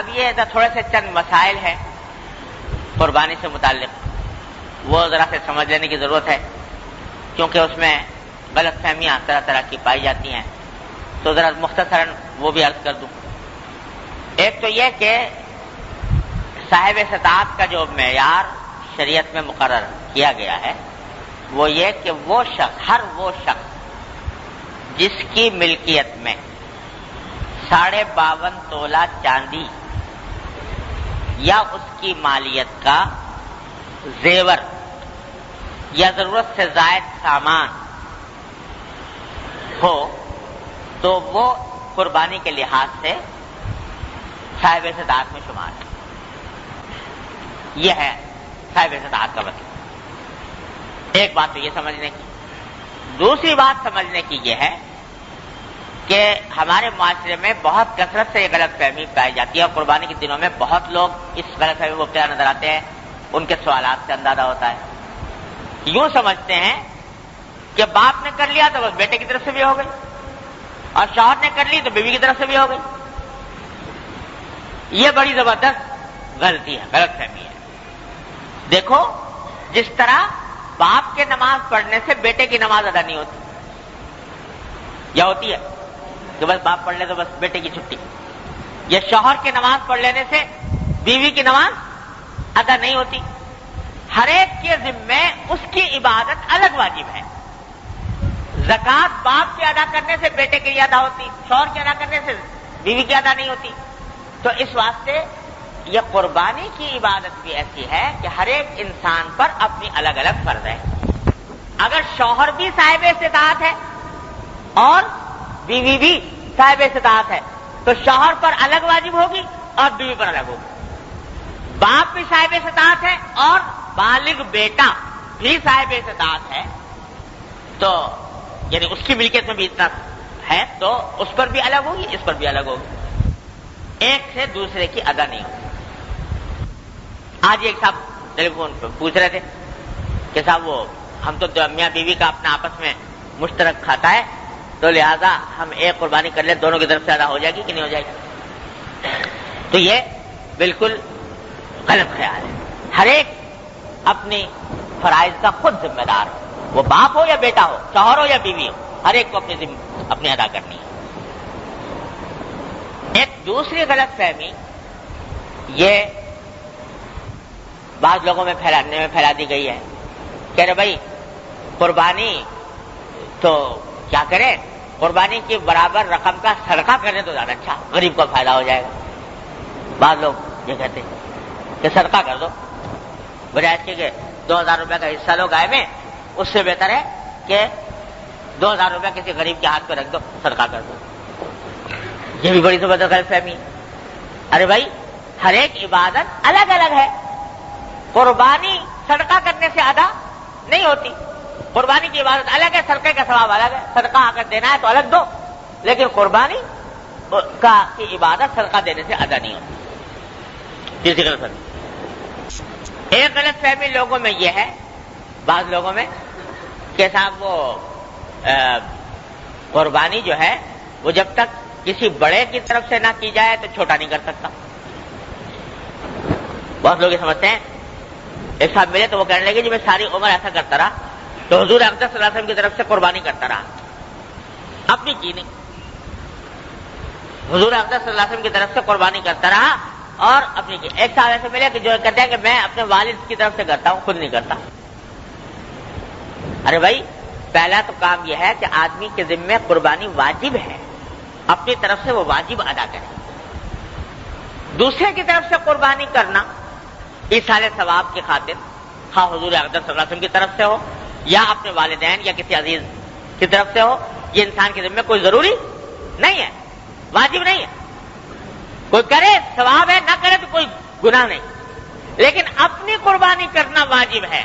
اب یہ تھوڑے سے چند مسائل ہیں قربانی سے متعلق، وہ ذرا سے سمجھ لینے کی ضرورت ہے، کیونکہ اس میں غلط فہمیاں طرح طرح کی پائی جاتی ہیں، تو ذرا مختصراً وہ بھی عرض کر دوں۔ ایک تو یہ کہ صاحب استطاعت کا جو معیار شریعت میں مقرر کیا گیا ہے وہ یہ کہ وہ شخص، ہر وہ شخص جس کی ملکیت میں 52.5 تولہ چاندی یا اس کی مالیت کا زیور یا ضرورت سے زائد سامان ہو تو وہ قربانی کے لحاظ سے صاحب استطاعت میں شمار ہے۔ یہ ہے صاحب استطاعت کا مطلب۔ ایک بات تو یہ سمجھنے کی، دوسری بات سمجھنے کی یہ ہے کہ ہمارے معاشرے میں بہت کثرت سے یہ غلط فہمی پائی جاتی ہے، اور قربانی کے دنوں میں بہت لوگ اس غلط فہمی میں مبتلا نظر آتے ہیں۔ ان کے سوالات سے اندازہ ہوتا ہے، یوں سمجھتے ہیں کہ باپ نے کر لیا تو بس بیٹے کی طرف سے بھی ہو گئی، اور شوہر نے کر لی تو بیوی کی طرف سے بھی ہو گئی۔ یہ بڑی زبردست غلطی ہے، غلط فہمی ہے۔ دیکھو، جس طرح باپ کے نماز پڑھنے سے بیٹے کی نماز ادا نہیں ہوتی، یا ہوتی ہے کہ بس باپ پڑھ لے تو بس بیٹے کی چھٹی، یا شوہر کی نماز پڑھ لینے سے بیوی کی نماز ادا نہیں ہوتی۔ ہر ایک کے ذمے اس کی عبادت الگ واجب ہے۔ زکوٰۃ باپ کے ادا کرنے سے بیٹے کی ادا ہوتی، شوہر کے ادا کرنے سے بیوی کی ادا نہیں ہوتی۔ تو اس واسطے یہ قربانی کی عبادت بھی ایسی ہے کہ ہر ایک انسان پر اپنی الگ الگ فرض ہے۔ اگر شوہر بھی صاحب استطاعت ہے اور بیوی بھی صاحب استطاعت ہے تو شوہر پر الگ واجب ہوگی اور بیوی پر الگ ہوگی۔ باپ بھی صاحب استطاعت ہے اور بالغ بیٹا بھی صاحب استطاعت ہے، تو یعنی اس کی ملکیت میں بھی اتنا ہے تو اس پر بھی الگ ہوگی، اس پر بھی الگ ہوگی، ایک سے دوسرے کی ادا نہیں ہوگی۔ آج ایک صاحب ٹیلی فون پہ پوچھ رہے تھے کہ صاحب وہ ہم تو میاں بیوی کا اپنا آپس میں مشترک کھاتا ہے، تو لہذا ہم ایک قربانی کر لیں، دونوں کی طرف سے ادا ہو جائے گی کہ نہیں ہو جائے گی؟ تو یہ بالکل غلط خیال ہے۔ ہر ایک اپنی فرائض کا خود ذمہ دار ہے، وہ باپ ہو یا بیٹا ہو، شوہر ہو یا بیوی ہو، ہر ایک کو اپنی ادا کرنی ہے۔ ایک دوسری غلط فہمی یہ بعض لوگوں میں پھیلا دی گئی ہے کہ ارے بھائی قربانی تو کیا کریں، قربانی کی برابر رقم کا صدقہ کرنے تو زیادہ اچھا، غریب کو فائدہ ہو جائے گا۔ بعض لوگ یہ کہتے ہیں کہ صدقہ کر دو، بجائے اس کے کہ 2000 روپے کا حصہ لو گائے میں، اس سے بہتر ہے کہ 2000 روپے کسی غریب کے ہاتھ پہ رکھ دو، صدقہ کر دو۔ یہ بھی بڑی زبردست غلط فہمی ہے۔ ارے بھائی ہر ایک عبادت الگ الگ ہے، قربانی صدقہ کرنے سے ادا نہیں ہوتی۔ قربانی کی عبادت الگ ہے، صدقے کا ثواب الگ ہے۔ صدقہ اگر دینا ہے تو الگ دو، لیکن قربانی کی عبادت صدقہ دینے سے ادا نہیں ہوتی۔ تیسری غلط فہمی، ایک غلط فہمی لوگوں میں یہ ہے، بعض لوگوں میں، کہ صاحب وہ قربانی جو ہے وہ جب تک کسی بڑے کی طرف سے نہ کی جائے تو چھوٹا نہیں کر سکتا۔ بہت لوگ یہ سمجھتے ہیں، ایک صاحب ملے تو وہ کہنے لگے جی میں ساری عمر ایسا کرتا رہا تو حضور اقدس صلی اللہ علیہ وسلم کی طرف سے قربانی کرتا رہا، اپنی کی نہیں، حضور اقدس صلی اللہ علیہ وسلم کی طرف سے قربانی کرتا رہا اور اپنی کی۔ ایک صاحب ایسے ملے کہ جو کہتے ہیں کہ میں اپنے والد کی طرف سے کرتا ہوں، خود نہیں کرتا۔ ارے بھائی پہلا تو کام یہ ہے کہ آدمی کے ذمے قربانی واجب ہے، اپنی طرف سے وہ واجب ادا کرے۔ دوسرے کی طرف سے قربانی کرنا ایصال ثواب کی خاطر، خواہ حضور اقدس صلی اللہ علیہ وسلم کی طرف سے ہو یا اپنے والدین یا کسی عزیز کی طرف سے ہو، یہ انسان کے ذمے کوئی ضروری نہیں ہے، واجب نہیں ہے۔ کوئی کرے ثواب ہے، نہ کرے تو کوئی گناہ نہیں، لیکن اپنی قربانی کرنا واجب ہے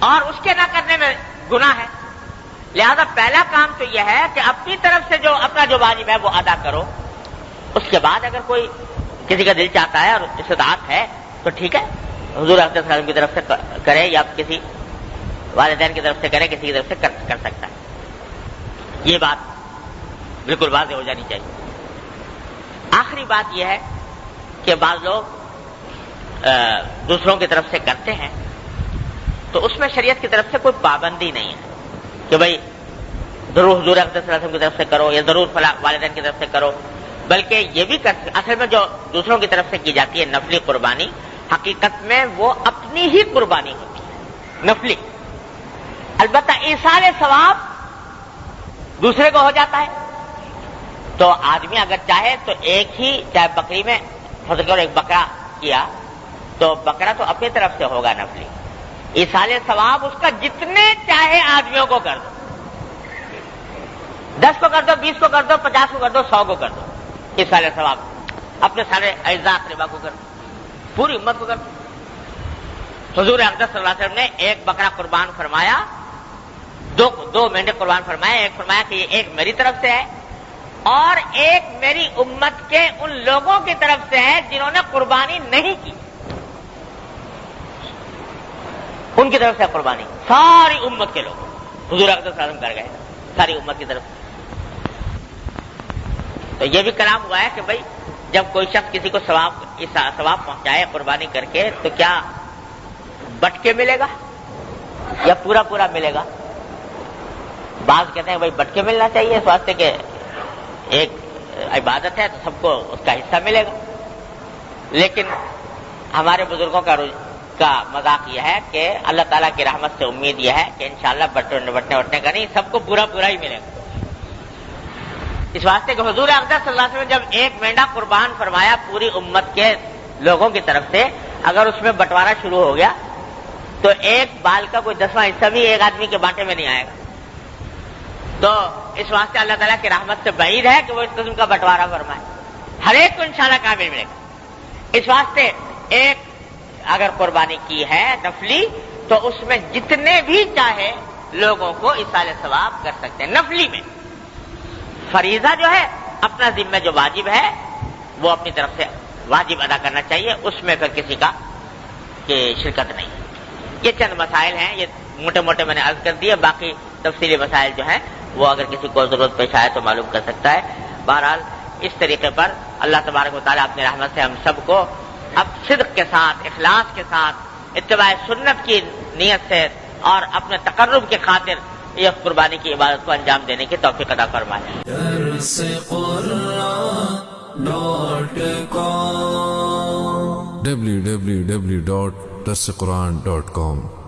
اور اس کے نہ کرنے میں گناہ ہے۔ لہذا پہلا کام تو یہ ہے کہ اپنی طرف سے جو اپنا جو واجب ہے وہ ادا کرو، اس کے بعد اگر کوئی کسی کا دل چاہتا ہے اور استطاعت ہے تو ٹھیک ہے، حضور اقدس صلی اللہ علیہ وسلم کی طرف سے کرے یا کسی والدین کی طرف سے کرے، کسی کی طرف سے کر سکتا ہے۔ یہ بات بالکل واضح ہو جانی چاہیے۔ آخری بات یہ ہے کہ بعض لوگ دوسروں کی طرف سے کرتے ہیں، تو اس میں شریعت کی طرف سے کوئی پابندی نہیں ہے کہ بھائی ضرور حضور اقدس صلی اللہ علیہ وسلم کی طرف سے کرو یا ضرور فلاں والدین کی طرف سے کرو، بلکہ یہ بھی اصل میں جو دوسروں کی طرف سے کی جاتی ہے نفلی قربانی، حقیقت میں وہ اپنی ہی قربانی ہوتی ہے نفلی. البتہ ایصال ثواب دوسرے کو ہو جاتا ہے. تو آدمی اگر چاہے تو ایک ہی چاہے بکری میں اور ایک بکرا کیا تو بکرا تو اپنی طرف سے ہوگا نفلی. ایصال ثواب اس کا جتنے چاہے آدمیوں کو کر دو، 10 کو کر دو، 20 کو کر دو، 50 کو کر دو، 100 کو کر دو. ایصال ثواب اپنے سارے اعزاء اقربا کو کر دو، پوری امت کو کر دو. حضور اقدس صلی اللہ علیہ وسلم نے ایک بکرا قربان فرمایا، دو مینڈے قربان فرمایا. ایک فرمایا کہ یہ ایک میری طرف سے ہے اور ایک میری امت کے ان لوگوں کی طرف سے ہے جنہوں نے قربانی نہیں کی، ان کی طرف سے قربانی. ساری امت کے لوگ حضور اقدس صلی اللہ علیہ وسلم کر گئے، ساری امت کی طرف سے. تو یہ بھی کلام ہوا ہے کہ بھائی جب کوئی شخص کسی کو ثواب پہنچائے قربانی کر کے تو کیا بٹ کے ملے گا یا پورا پورا ملے گا؟ بعض کہتے ہیں بھائی بٹ کے ملنا چاہیے اس واسطے کہ ایک عبادت ہے تو سب کو اس کا حصہ ملے گا. لیکن ہمارے بزرگوں کا مذاق یہ ہے کہ اللہ تعالیٰ کی رحمت سے امید یہ ہے کہ انشاءاللہ بٹنے کا نہیں، سب کو پورا پورا ہی ملے گا. اس واسطے کہ حضور اقدس صلی اللہ علیہ وسلم جب ایک مینڈا قربان فرمایا پوری امت کے لوگوں کی طرف سے، اگر اس میں بٹوارا شروع ہو گیا تو ایک بال کا کوئی 10واں حصہ بھی ایک آدمی کے بانٹے میں نہیں آئے گا. تو اس واسطے اللہ تعالیٰ کی رحمت سے بعید ہے کہ وہ اس قسم کا بٹوارا فرمائے، ہر ایک کو انشاءاللہ کامل ملے گا. اس واسطے ایک اگر قربانی کی ہے نفلی تو اس میں جتنے بھی چاہے لوگوں کو ایصال ثواب کر سکتے ہیں. نفلی میں فریضہ جو ہے اپنا ذمہ جو واجب ہے وہ اپنی طرف سے واجب ادا کرنا چاہیے، اس میں پھر کسی کا شرکت نہیں. یہ چند مسائل ہیں، یہ موٹے موٹے میں نے عرض کر دیے، باقی تفصیلی مسائل جو ہیں وہ اگر کسی کو ضرورت پیش آئے تو معلوم کر سکتا ہے. بہرحال اس طریقے پر اللہ تبارک و تعالیٰ اپنی رحمت سے ہم سب کو اب صدق کے ساتھ، اخلاص کے ساتھ، اتباع سنت کی نیت سے اور اپنے تقرب کے خاطر یہ قربانی کی عبادت کو انجام دینے کی توفیق عطا فرمائے. www.darsequran.com